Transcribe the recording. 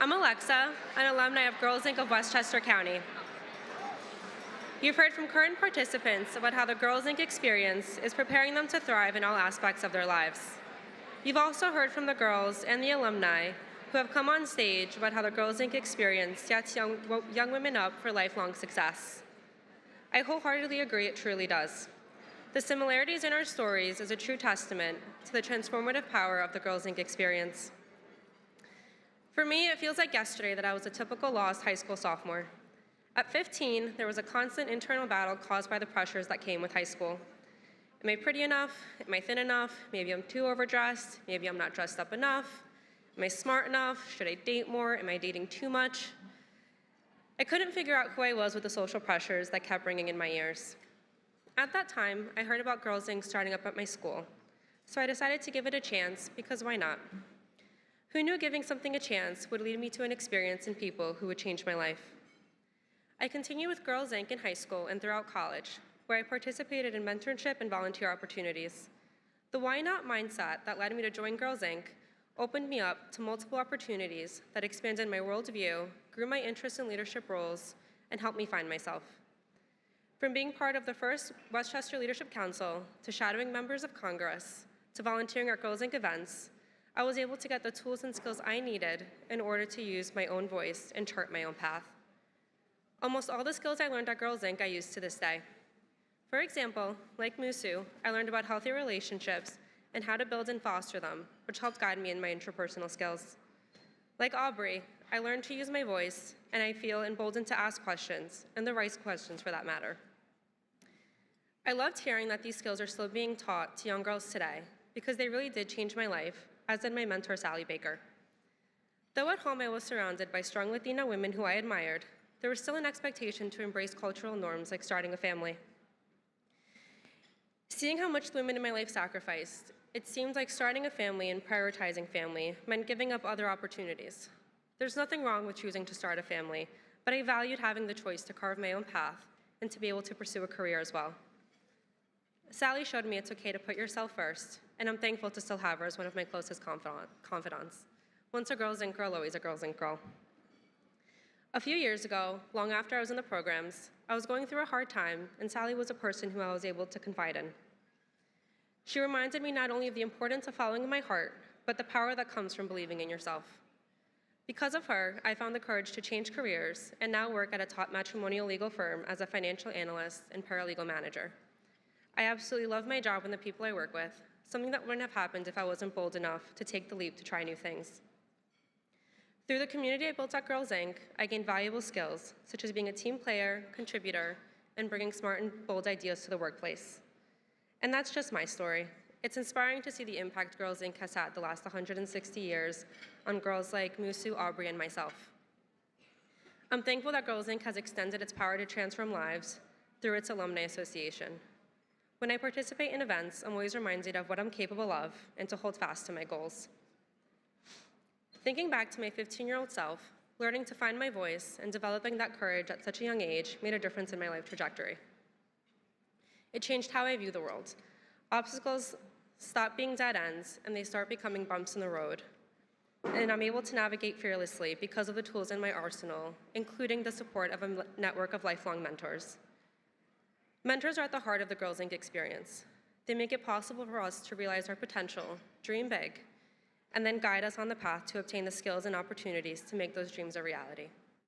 I'm Alexa, an alumni of Girls Inc. of Westchester County. You've heard from current participants about how the Girls Inc. experience is preparing them to thrive in all aspects of their lives. You've also heard from the girls and the alumni who have come on stage about how the Girls Inc. experience sets young women up for lifelong success. I wholeheartedly agree it truly does. The similarities in our stories is a true testament to the transformative power of the Girls Inc. experience. For me, it feels like yesterday that I was a typical lost high school sophomore. At 15, there was a constant internal battle caused by the pressures that came with high school. Am I pretty enough? Am I thin enough? Maybe I'm too overdressed. Maybe I'm not dressed up enough. Am I smart enough? Should I date more? Am I dating too much? I couldn't figure out who I was with the social pressures that kept ringing in my ears. At that time, I heard about Girls Inc. starting up at my school, so I decided to give it a chance because why not? Who knew giving something a chance would lead me to an experience and people who would change my life? I continued with Girls Inc. in high school and throughout college, where I participated in mentorship and volunteer opportunities. The why not mindset that led me to join Girls Inc. opened me up to multiple opportunities that expanded my worldview, grew my interest in leadership roles, and helped me find myself. From being part of the first Westchester Leadership Council, to shadowing members of Congress, to volunteering at Girls Inc. events, I was able to get the tools and skills I needed in order to use my own voice and chart my own path. Almost all the skills I learned at Girls Inc. I use to this day. For example, like Musu, I learned about healthy relationships and how to build and foster them, which helped guide me in my interpersonal skills. Like Aubrey, I learned to use my voice, and I feel emboldened to ask questions, and the right questions for that matter. I loved hearing that these skills are still being taught to young girls today, because they really did change my life, as did my mentor, Sally Baker. Though at home I was surrounded by strong Latina women who I admired, there was still an expectation to embrace cultural norms like starting a family. Seeing how much the women in my life sacrificed, it seemed like starting a family and prioritizing family meant giving up other opportunities. There's nothing wrong with choosing to start a family, but I valued having the choice to carve my own path and to be able to pursue a career as well. Sally showed me it's okay to put yourself first, and I'm thankful to still have her as one of my closest confidants. Once a Girls Inc. girl, always a Girls Inc. girl. A few years ago, long after I was in the programs, I was going through a hard time, and Sally was a person who I was able to confide in. She reminded me not only of the importance of following my heart, but the power that comes from believing in yourself. Because of her, I found the courage to change careers and now work at a top matrimonial legal firm as a financial analyst and paralegal manager. I absolutely love my job and the people I work with, something that wouldn't have happened if I wasn't bold enough to take the leap to try new things. Through the community I built at Girls Inc., I gained valuable skills, such as being a team player, contributor, and bringing smart and bold ideas to the workplace. And that's just my story. It's inspiring to see the impact Girls Inc. has had the last 160 years on girls like Musu, Aubrey, and myself. I'm thankful that Girls Inc. has extended its power to transform lives through its alumni association. When I participate in events, I'm always reminded of what I'm capable of and to hold fast to my goals. Thinking back to my 15-year-old self, learning to find my voice and developing that courage at such a young age made a difference in my life trajectory. It changed how I view the world. Obstacles stop being dead ends and they start becoming bumps in the road. And I'm able to navigate fearlessly because of the tools in my arsenal, including the support of a network of lifelong mentors. Mentors are at the heart of the Girls Inc. experience. They make it possible for us to realize our potential, dream big, and then guide us on the path to obtain the skills and opportunities to make those dreams a reality.